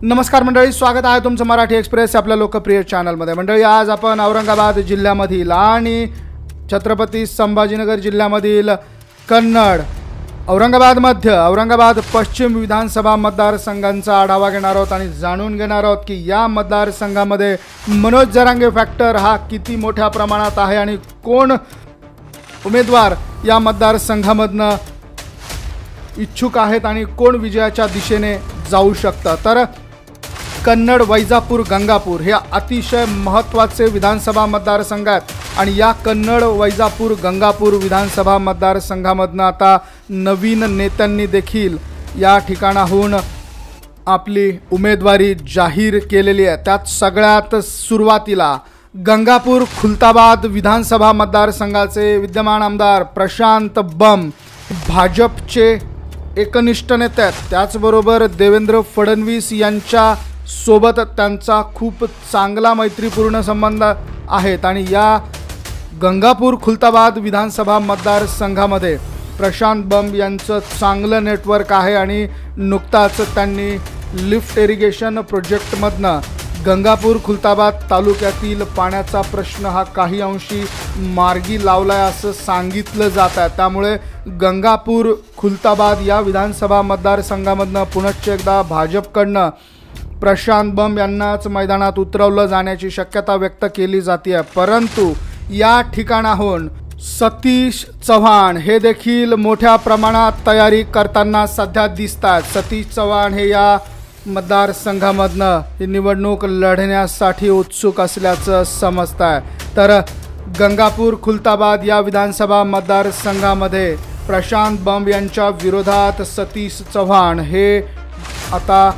नमस्कार मंडळी, स्वागत आहे तुमचं मराठी एक्सप्रेस आपल्या लोकप्रिय चॅनलमध्ये। मंडळी, आज आपण औरंगाबाद जिल्ह्यामधील आणि छत्रपती संभाजीनगर जिल्ह्यामधील कन्नड, औरंगाबाद मध्य, औरंगाबाद पश्चिम विधानसभा मतदारसंघांचा आढावा घेणार आहोत आणि जाणून घेणार आहोत की या मतदारसंघामध्ये मनोज जरांगे फॅक्टर हा किती मोठ्या प्रमाणात आहे आणि कोण उमेदवार या मतदारसंघामधनं इच्छुक आहेत आणि कोण विजयाच्या दिशेने जाऊ शकतं। तर कन्नड, वैजापूर, गंगापूर हे अतिशय महत्त्वाचे विधानसभा मतदारसंघ आहेत आणि या कन्नड, वैजापूर, गंगापूर विधानसभा मतदारसंघामधनं आता नवीन नेत्यांनी देखील या ठिकाणाहून आपली उमेदवारी जाहीर केलेली आहे। त्यात सगळ्यात सुरुवातीला गंगापूर खुलताबाद विधानसभा मतदारसंघाचे विद्यमान आमदार प्रशांत बंब भाजपचे एकनिष्ठ नेते आहेत। त्याचबरोबर देवेंद्र फडणवीस यांच्या सोबत त्यांचा खूप चांगला मैत्रीपूर्ण संबंध आहेत आणि या गंगापूर खुलताबाद विधानसभा मतदारसंघामध्ये प्रशांत बंब यांचं चांगलं नेटवर्क आहे आणि नुकताच त्यांनी लिफ्ट इरिगेशन प्रोजेक्टमधनं गंगापूर खुलताबाद तालुक्यातील पाण्याचा प्रश्न हा काही अंशी मार्गी लावलाय असं सांगितलं जात आहे। त्यामुळे गंगापूर खुलताबाद या विधानसभा मतदारसंघामधनं पुनश्च एकदा भाजपकडनं प्रशांत बंब यांनाच मैदानात उतरवलं जाण्याची शक्यता व्यक्त केली जाते। परंतु या ठिकाणाहून सतीश चव्हाण हे देखील मोठ्या प्रमाणात तयारी करताना सध्या दिसतात। सतीश चव्हाण हे या मतदारसंघामधनं ही निवडणूक लढण्यासाठी उत्सुक असल्याचं समजत आहे। तर गंगापूर खुलताबाद या विधानसभा मतदारसंघामध्ये प्रशांत बंब यांच्या विरोधात सतीश चव्हाण हे आता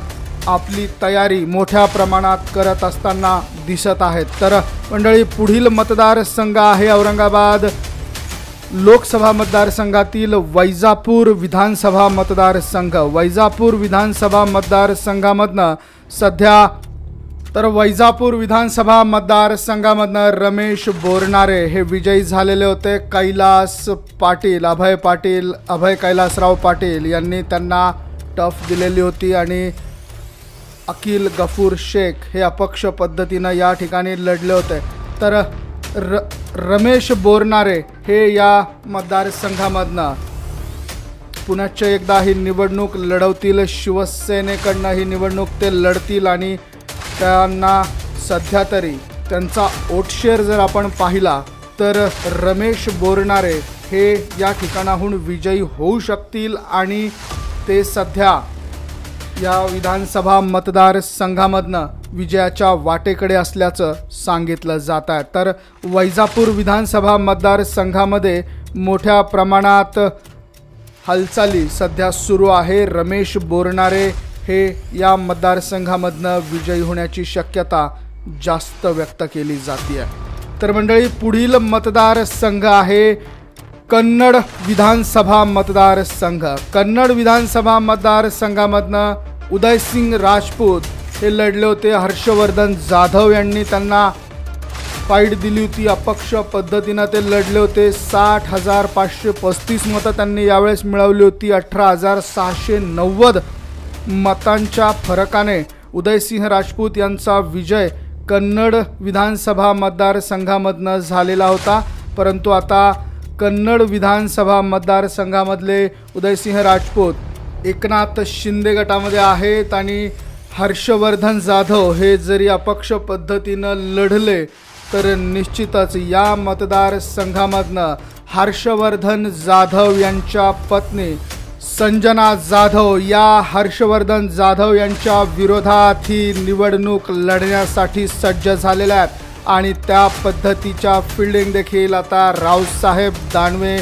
आपली तयारी मोठ्या प्रमाणात करत असताना दिसत आहेत। तर मंडळी, पुढील मतदारसंघ आहे औरंगाबाद लोकसभा मतदारसंघातील वैजापूर विधानसभा मतदारसंघ। वैजापूर विधानसभा मतदारसंघामधनं सध्या वैजापूर विधानसभा मतदारसंघामधनं रमेश बोरनारे हे विजयी झालेले होते। कैलास पाटील, अभय कैलासराव पाटील यांनी त्यांना टफ दिलेली होती आणि अकील गफूर शेख हे अपक्ष पद्धतीनं या ठिकाणी लढले होते। तर रमेश बोरनारे हे या मतदारसंघामधनं पुनश्च एकदा ही निवडणूक लढवतील। शिवसेनेकडनं ही निवडणूक ते लढतील आणि त्यांना सध्या तरी त्यांचा वोट शेअर जर आपण पाहिला तर रमेश बोरनारे हे या ठिकाणाहून विजयी होऊ शकतील आणि ते सध्या या विधानसभा मतदारसंघामधनं विजयाच्या वाटेकडे असल्याचं सांगितलं जात आहे। तर वैजापूर विधानसभा मतदारसंघामध्ये मोठ्या प्रमाणात हालचाली सध्या सुरू आहे। रमेश बोरनारे हे या मतदारसंघामधनं विजयी होण्याची शक्यता जास्त व्यक्त केली जाते आहे। तर मंडळी, पुढील मतदारसंघ आहे कन्नड विधानसभा मतदारसंघ। कन्नड विधानसभा मतदारसंघामधनं उदयसिंग राजपूत हे लढले होते। हर्षवर्धन जाधव यांनी त्यांना फाईट दिली होती, अपक्ष पद्धतीनं ते लढले होते। 60,535 मतं त्यांनी यावेळेस मिळवली होती। 18,690 मतांच्या फरकाने उदयसिंह राजपूत यांचा विजय कन्नड विधानसभा मतदारसंघामधनं झालेला होता। परंतु आता कन्नड विधानसभा मतदारसंघामधले उदयसिंह राजपूत एकनाथ शिंदे गटामध्ये आहेत आणि हर्षवर्धन जाधव हे जरी अपक्ष पद्धतीनं लढले तर निश्चितच या मतदारसंघामधनं हर्षवर्धन जाधव यांच्या पत्नी संजना जाधव या हर्षवर्धन जाधव यांच्या विरोधात ही निवडणूक लढण्यासाठी सज्ज झालेल्या आहेत आणि त्या पद्धतीच्या फिल्डिंग देखील आता रावसाहेब दानवे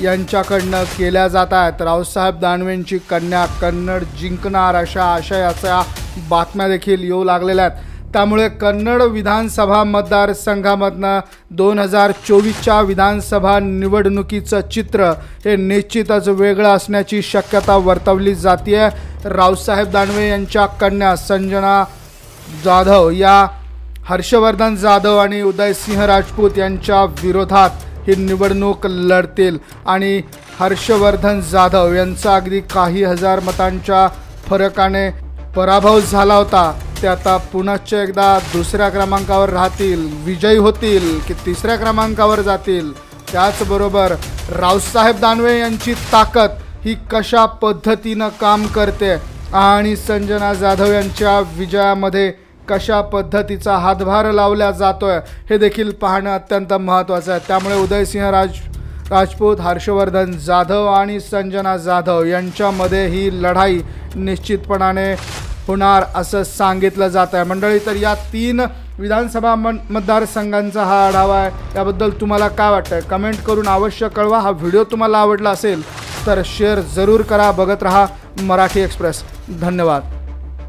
यांच्याकडनं केल्या जात आहेत। रावसाहेब दानवेंची कन्या कन्नड जिंकणार अशा आशयाच्या बातम्या देखील येऊ लागलेल्या आहेत। त्यामुळे कन्नड विधानसभा मतदारसंघामधनं 2024च्या विधानसभा निवडणुकीचं चित्र हे निश्चितच वेगळं असण्याची शक्यता वर्तवली जाते। रावसाहेब दानवे यांच्या कन्या संजना जाधव या हर्षवर्धन जाधव आणि उदयसिंह राजपूत यांच्या विरोधात ही निवडणूक लढतील आणि हर्षवर्धन जाधव यांचा अगदी काही हजार मतांच्या फरकाने पराभव झाला होता ते आता पुनश्च एकदा दुसऱ्या क्रमांकावर राहतील, विजयी होतील की तिसऱ्या क्रमांकावर जातील। त्याचबरोबर रावसाहेब दानवे यांची ताकद ही कशा पद्धतीनं काम करते आणि संजना जाधव यांच्या विजयामध्ये कशा पद्धतीचा हातभार लावला जातोय हे देखील पाहणं अत्यंत महत्त्वाचं आहे। त्यामुळे उदयसिंह राजपूत, हर्षवर्धन जाधव आणि संजना जाधव यांच्यामध्ये ही लढाई निश्चितपणाने होणार असं सांगितलं जात आहे मंडळी। तर या 3 विधानसभा मतदारसंघांचा हा आढावा आहे। याबद्दल तुम्हाला काय वाटतं कमेंट करून अवश्य कळवा। हा व्हिडिओ तुम्हाला आवडला असेल तर शेअर जरूर करा। बघत रहा मराठी एक्सप्रेस। धन्यवाद।